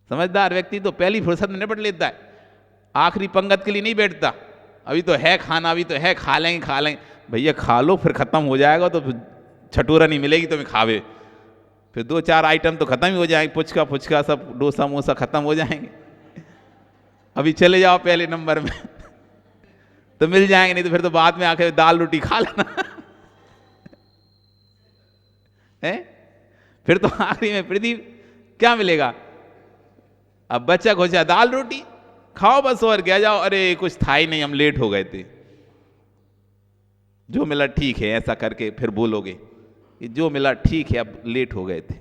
समझदार व्यक्ति तो पहली फुर्सत में निपट लेता है, आखिरी पंगत के लिए नहीं बैठता। अभी तो है खाना, अभी तो है, खा लेंगे खा लेंगे, भैया खा लो, फिर खत्म हो जाएगा तो छटूरा नहीं मिलेगी तुम्हें खावे, फिर 2-4 आइटम तो खत्म ही हो जाएंगे, पुचका पुचका सब डोसा मोसा खत्म हो जाएंगे। अभी चले जाओ पहले नंबर में तो मिल जाएंगे, नहीं तो फिर तो बाद में आके दाल रोटी खा लेना है। फिर तो आखिरी में प्रदीप क्या मिलेगा? अब बच्चा खोचा दाल रोटी खाओ बस, और क्या जाओ, अरे कुछ था ही नहीं, हम लेट हो गए थे, जो मिला ठीक है, ऐसा करके फिर बोलोगे कि जो मिला ठीक है, अब लेट हो गए थे।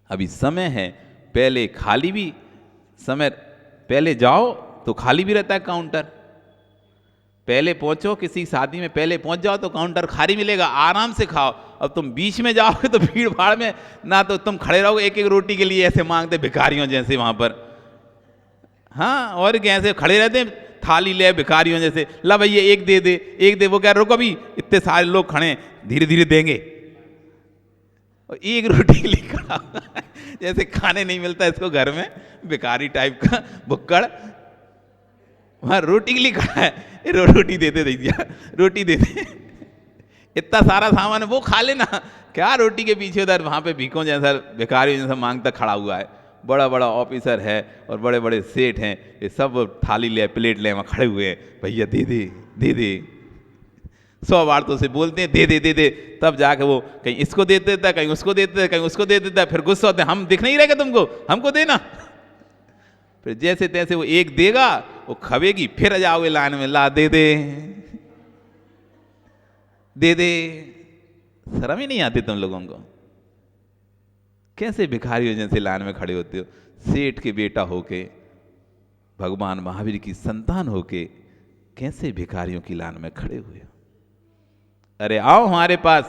अभी समय है, पहले खाली भी समय, पहले जाओ तो खाली भी रहता है काउंटर, पहले पहुंचो किसी शादी में, पहले पहुंच जाओ तो काउंटर खाली मिलेगा, आराम से खाओ। अब तुम बीच में जाओगे तो भीड़ भाड़ में ना तो तुम खड़े रहोगे एक एक रोटी के लिए, ऐसे मांगते भिखारियों जैसे वहां पर, हाँ, और कैसे खड़े रहते हैं थाली ले भिखारियों जैसे, ला भैया एक दे दे एक दे, वो कह रुको अभी इतने सारे लोग खड़े हैं, धीरे धीरे देंगे, और एक रोटी के लिए खड़ा जैसे खाने नहीं मिलता इसको घर में, भिखारी टाइप का भुक्कड़ वहां रोटी के लिए खड़ा है, रोटी देते भैया रोटी देते, इतना सारा सामान है वो खा लेना, क्या रोटी के पीछे उधर वहां पे भीखों जैसा भिखारी जैसा मांगता खड़ा हुआ है, बड़ा बड़ा ऑफिसर है और बड़े बड़े सेठ हैं, ये सब थाली ले प्लेट ले वहाँ खड़े हुए हैं, भैया दे दे दे दे, 100 बार तो उसे बोलते हैं दे दे दे दे, तब जाके वो कहीं इसको दे देता है, कहीं उसको दे देता है, कहीं उसको दे देता है, फिर गुस्सा होते हैं, हम दिख नहीं रहेगा तुमको, हमको देना। फिर जैसे तैसे वो एक देगा, वो खवेगी, फिर जाओगे लाइन में, ला दे दे दे दे, शर्म ही नहीं आती तुम लोगों को? कैसे भिखारियों जैसे लाइन में खड़े होते हो, सेठ के बेटा होके, भगवान महावीर की संतान होके, कैसे भिखारियों की लाइन में खड़े हुए हो? अरे आओ हमारे पास,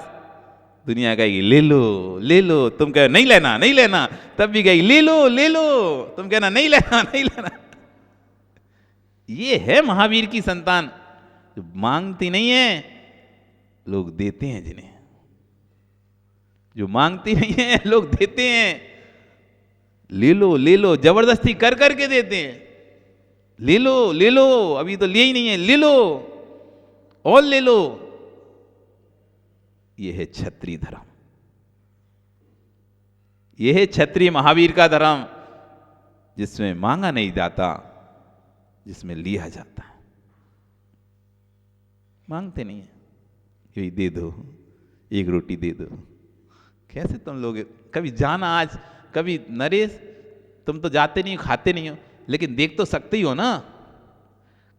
दुनिया कहेगी ले लो ले लो, तुम कहो नहीं लेना नहीं लेना, तब भी कहेगी ले लो ले लो, तुम कहना नहीं लेना नहीं लेना। ये है महावीर की संतान, जो मांगती नहीं है, लोग देते हैं, जिन्हें जो मांगती नहीं है लोग देते हैं, ले लो जबरदस्ती कर करके देते हैं, ले लो अभी तो लिए ही नहीं है, ले लो और ले लो। यह है क्षत्रिय धर्म, यह है क्षत्रिय महावीर का धर्म, जिसमें मांगा नहीं जाता, जिसमें लिया जाता है। मांगते नहीं है, यही दे दो, एक रोटी दे दो। कैसे तुम लोग कभी जाना, आज कभी नरेश तुम तो जाते नहीं हो, खाते नहीं हो, लेकिन देख तो सकते ही हो ना,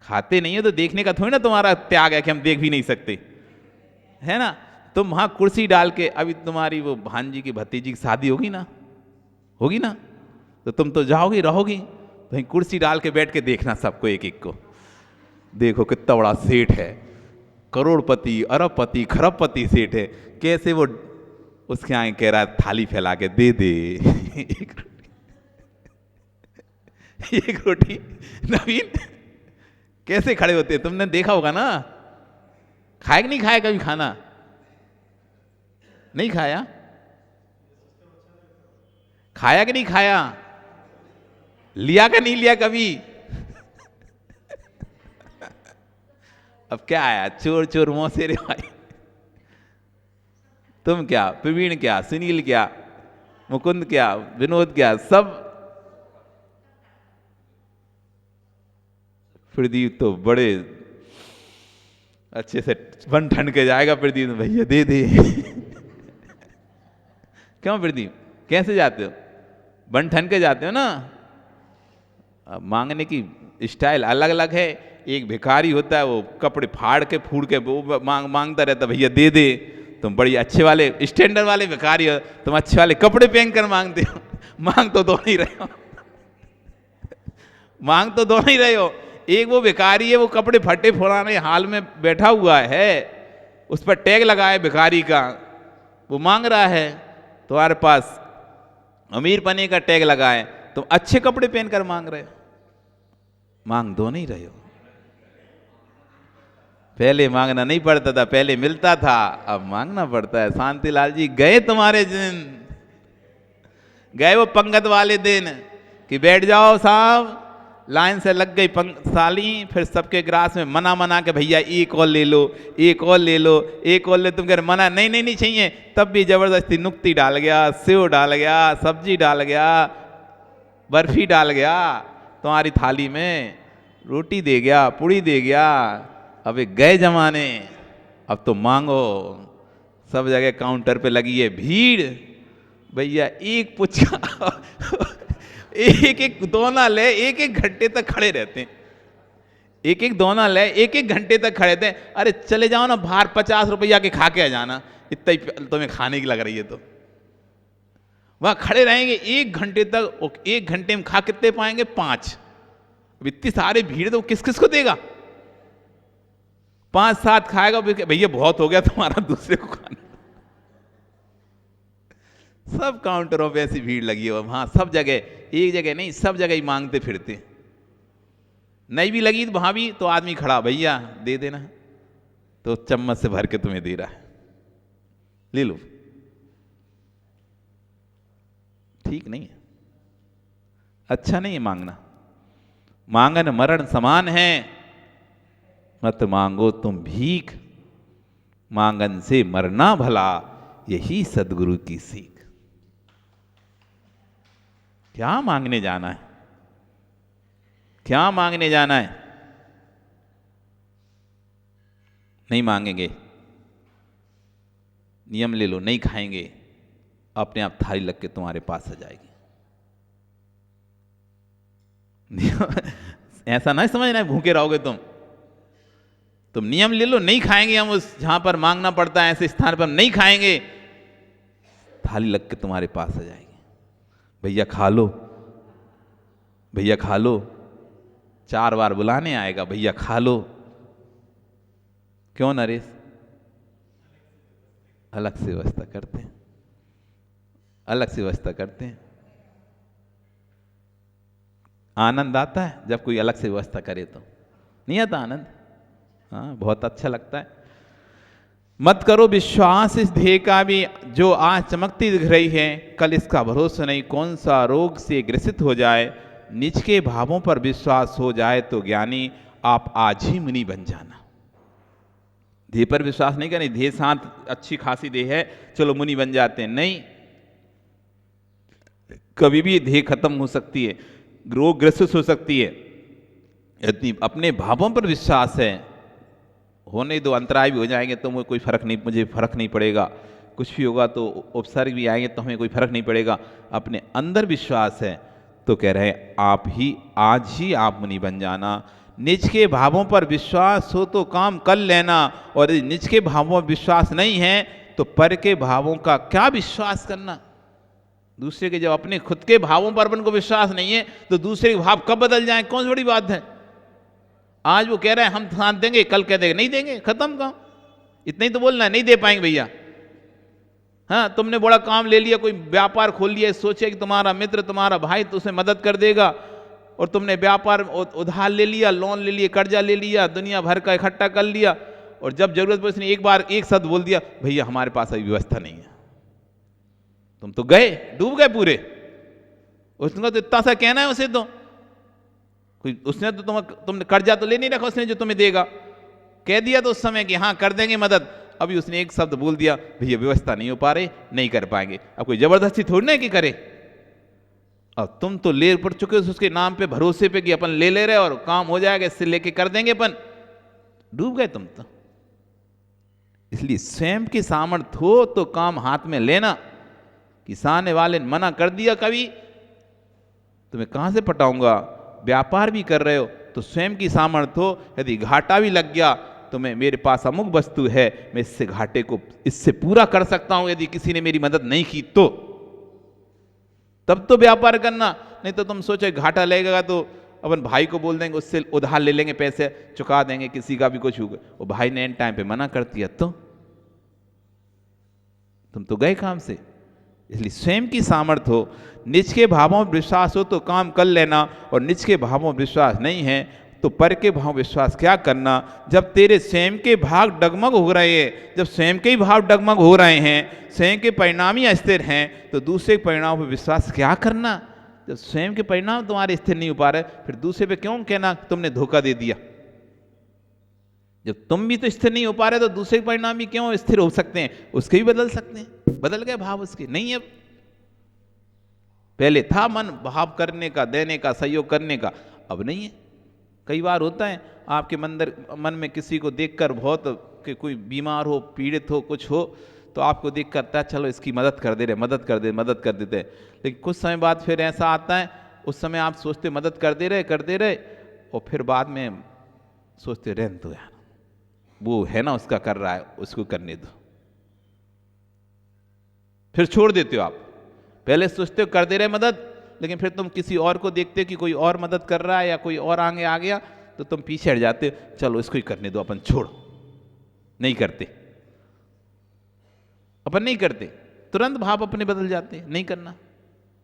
खाते नहीं हो तो देखने का थोड़ी ना तुम्हारा त्याग है कि हम देख भी नहीं सकते, है ना? तुम वहां कुर्सी डाल के, अभी तुम्हारी वो भांजी की भतीजी की शादी होगी ना, होगी ना, तो तुम तो जाओगी रहोगी, तो कुर्सी डाल के बैठ के देखना सबको, एक एक को देखो कितना बड़ा सेठ है, करोड़पति अरबपति खरबपति सेठ है, कैसे वो उसके आगे कह रहा है थाली फैला के दे दे एक रोटी। नवीन कैसे खड़े होते हैं, तुमने देखा होगा ना, खाया कि नहीं खाया कभी खाना? नहीं खाया? खाया कि नहीं खाया? लिया कि नहीं लिया कभी? अब क्या आया, चोर चोर मौसे रे भाई, तुम क्या, प्रवीण क्या, सुनील क्या, मुकुंद क्या, विनोद क्या, सब। प्रदीप तो बड़े अच्छे से बन ठन के जाएगा, प्रदीप भैया दे दे क्यों प्रदीप, कैसे जाते हो? बन ठन के जाते हो ना। अब मांगने की स्टाइल अलग अलग है। एक भिखारी होता है, वो कपड़े फाड़ के फूड़ के वो मांगता रहता, भैया दे दे। तुम बड़ी अच्छे वाले स्टैंडर्ड वाले भिखारी हो, तुम अच्छे वाले कपड़े पहन कर मांगते हो। मांग तो दोनों ही रहे हो, मांग तो दोनों ही रहे हो। एक वो भिखारी है, वो कपड़े फटे फुराने हाल में बैठा हुआ है, उस पर टैग लगा है भिखारी का, वो मांग रहा है। तुम्हारे पास अमीर पने का टैग लगा है, तुम अच्छे कपड़े पहनकर मांग रहे हो। मांग दो नहीं रहे हो। पहले मांगना नहीं पड़ता था, पहले मिलता था, अब मांगना पड़ता है। शांतिलाल जी गए तुम्हारे दिन, गए वो पंगत वाले दिन कि बैठ जाओ साहब, लाइन से लग गई साली, फिर सबके ग्रास में मना मना के भैया एक और ले लो, एक और ले लो, एक और ले। तुम कह रहे मना नहीं नहीं नहीं चाहिए, तब भी जबरदस्ती नुक्ती डाल गया, सेव डाल गया, सब्जी डाल गया, बर्फी डाल गया तुम्हारी थाली में, रोटी दे गया, पूड़ी दे गया। अब गए जमाने, अब तो मांगो। सब जगह काउंटर पे लगी है भीड़, भैया एक पुचका एक एक दोना ले, एक एक घंटे तक खड़े रहते हैं। एक एक दोना ले, एक एक घंटे तक खड़े थे। अरे चले जाओ ना बाहर, 50 रुपया के खा के आ जाना, इतना ही तुम्हें खाने की लग रही है तो। वहां खड़े रहेंगे 1 घंटे तक, 1 घंटे में खा कितने पाएंगे? 5। अब इतनी सारी भीड़ तो किस किस को देगा? 5-7 खाएगा, भैया बहुत हो गया तुम्हारा, दूसरे को खाना। सब काउंटरों पे ऐसी भीड़ लगी है वहां, सब जगह, एक जगह नहीं सब जगह ही मांगते फिरते। नहीं भी लगी तो वहां भी तो आदमी खड़ा, भैया दे देना, तो चम्मच से भर के तुम्हें दे रहा है, ले लो। ठीक नहीं है, अच्छा नहीं है मांगना। मांगन मरण समान है, मत मांगो तुम भीख, मांगन से मरना भला, यही सदगुरु की सीख। क्या मांगने जाना है? क्या मांगने जाना है? नहीं मांगेंगे, नियम ले लो, नहीं खाएंगे, अपने आप थाली लग के तुम्हारे पास आ जाएगी। ऐसा ना समझना है भूखे रहोगे तुम नियम ले लो, नहीं खाएंगे हम, उस जहां पर मांगना पड़ता है ऐसे स्थान पर हम नहीं खाएंगे, थाली लग के तुम्हारे पास आ जाएगी। भैया खा लो, भैया खा लो, 4 बार बुलाने आएगा, भैया खा लो। क्यों नरेश? अलग से व्यवस्था करते हैं, अलग से व्यवस्था करते हैं। आनंद आता है जब कोई अलग से व्यवस्था करे, तो नहीं आता आनंद? हाँ, बहुत अच्छा लगता है। मत करो विश्वास इस ध्येय का भी, जो आज चमकती दिख रही है, कल इसका भरोसा नहीं, कौन सा रोग से ग्रसित हो जाए। निज के भावों पर विश्वास हो जाए तो ज्ञानी, आप आज ही मुनि बन जाना। ध्येय पर विश्वास नहीं करनी, ध्येय साथ अच्छी खासी देह है, चलो मुनि बन जाते हैं, नहीं। कभी भी ध्येय खत्म हो सकती है, रोग ग्रसित हो सकती है। यदि अपने भावों पर विश्वास है, होने दो, अंतराय भी हो जाएंगे तो मुझे कोई फर्क नहीं, मुझे फर्क नहीं पड़ेगा, कुछ भी होगा तो उपसर्ग भी आएंगे तो हमें कोई फर्क नहीं पड़ेगा। अपने अंदर विश्वास है तो कह रहे हैं आप ही आज ही आप मुनि बन जाना। निज के भावों पर विश्वास हो तो काम कर लेना, और निज के भावों पर विश्वास नहीं है तो पर के भावों का क्या विश्वास करना। दूसरे के, जब अपने खुद के भावों पर अपन को विश्वास नहीं है तो दूसरे के भाव कब बदल जाए, कौन सी बड़ी बात है। आज वो कह रहे हैं हम साथ देंगे, कल कह देंगे नहीं देंगे, खत्म काम। इतना ही तो बोलना है, नहीं दे पाएंगे भैया। हाँ, तुमने बड़ा काम ले लिया, कोई व्यापार खोल लिया, सोचे कि तुम्हारा मित्र तुम्हारा भाई तो उसे मदद कर देगा, और तुमने व्यापार उधार ले लिया, लोन ले लिया, कर्जा ले लिया, दुनिया भर का इकट्ठा कर लिया, और जब जरूरत पड़ी उसने एक बार एक शब्द बोल दिया, भैया हमारे पास अभी व्यवस्था नहीं है, तुम तो गए, डूब गए पूरे। उसने तो इतना सा कहना है उसे, तो कोई उसने तो तुमने कर्जा तो ले नहीं रखा उसने जो तुम्हें देगा, कह दिया तो उस समय कि हाँ कर देंगे मदद, अभी उसने एक शब्द बोल दिया, भैया व्यवस्था नहीं हो पा रही, नहीं कर पाएंगे। अब कोई जबरदस्ती थोड़ी ना कि करे, अब तुम तो ले पड़ चुके हो उसके नाम पे, भरोसे पे कि अपन ले ले रहे और काम हो जाएगा, इससे लेके कर देंगे अपन, डूब गए तुम तो। इसलिए स्वयं की सामर्थ्य हो तो काम हाथ में लेना। किसाने वाले ने मना कर दिया कभी, तो मैं कहाँ से पटाऊंगा? व्यापार भी कर रहे हो तो स्वयं की सामर्थ्य हो, यदि घाटा भी लग गया तो मैं, मेरे पास अमुक वस्तु है, मैं इससे घाटे को इससे पूरा कर सकता हूं, यदि किसी ने मेरी मदद नहीं की तो, तब तो व्यापार करना। नहीं तो तुम सोचो घाटा लगेगा तो अपन भाई को बोल देंगे, उससे उधार ले लेंगे, पैसे चुका देंगे, किसी का भी कुछ होगा, वो भाई ने एंड टाइम पे मना कर दिया तो तुम तो गए काम से। इसलिए स्वयं की सामर्थ्य हो, निज के भावों में विश्वास हो तो काम कर लेना, और निज के भावों में विश्वास नहीं है तो पर के भाव विश्वास क्या करना। जब तेरे स्वयं के भाग डगमग हो रहे हैं, जब स्वयं के ही भाव डगमग हो रहे हैं, स्वयं के परिणाम ही अस्थिर हैं, तो दूसरे के परिणाम पर विश्वास क्या करना। जब स्वयं के परिणाम तुम्हारे स्थिर नहीं हो पा रहे, फिर दूसरे पे क्यों कहना तुमने धोखा दे दिया। जब तुम भी तो स्थिर नहीं हो पा रहे तो दूसरे के परिणाम भी क्यों स्थिर हो सकते हैं, उसके भी बदल सकते हैं। बदल गए भाव उसके? नहीं है। पहले था मन भाव करने का, देने का, सहयोग करने का, अब नहीं है। कई बार होता है आपके मन में किसी को देखकर बहुत कि कोई बीमार हो, पीड़ित हो, कुछ हो, तो आपको देख करता है चलो इसकी मदद कर दे रहे, मदद कर देते। लेकिन कुछ समय बाद फिर ऐसा आता है, उस समय आप सोचते मदद कर दे रहे, और फिर बाद में सोचते रहने दो यार, वो है ना उसका कर रहा है, उसको करने दो, फिर छोड़ देते हो आप। पहले सोचते हो कर दे रहे मदद, लेकिन फिर तुम किसी और को देखते हो कि कोई और मदद कर रहा है या कोई और आगे आ गया, तो तुम पीछे हट जाते हो, चलो इसको ही करने दो, अपन छोड़ो, नहीं करते, अपन नहीं करते। तुरंत भाव अपने बदल जाते, नहीं करना।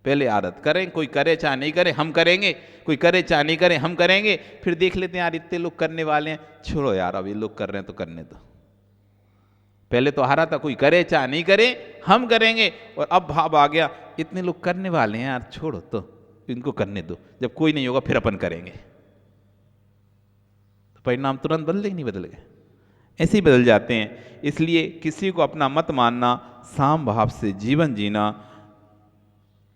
पहले आदत करें, कोई करे चाहे नहीं करे हम करेंगे, कोई करे चाहे नहीं करे हम करेंगे, फिर देख लेते हैं यार इतने लोग करने वाले हैं, छोड़ो यार अब ये लोग कर रहे हैं तो करने दो। पहले तो आ रहा था कोई करे चाहे नहीं करे हम करेंगे, और अब भाव आ गया इतने लोग करने वाले हैं यार छोड़ो तो इनको करने दो, जब कोई नहीं होगा फिर अपन करेंगे। तो परिणाम तुरंत बदले ही नहीं बदल गए, ऐसे ही बदल जाते हैं। इसलिए किसी को अपना मत मानना, साम भाव से जीवन जीना,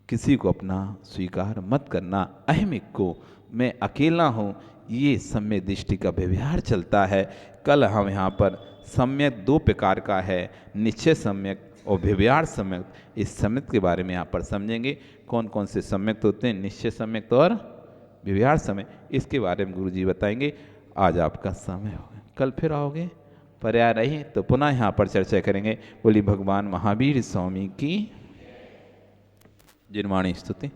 किसी को अपना स्वीकार मत करना। अहमिक को मैं अकेला हूँ, ये सम्यक दृष्टि का व्यवहार चलता है। कल हम यहाँ पर सम्यक दो प्रकार का है, निश्चय सम्यक और व्यवहार सम्यक। इस सम्यक के बारे में यहाँ पर समझेंगे, कौन कौन से सम्यक होते हैं, निश्चय सम्यक और व्यवहार सम्यक, इसके बारे में गुरु जी बताएंगे। आज आपका समय हो गया, कल फिर आओगे, पर्याय रही तो पुनः यहाँ पर चर्चा करेंगे। बोली भगवान महावीर स्वामी की जिनवाणी स्तुति।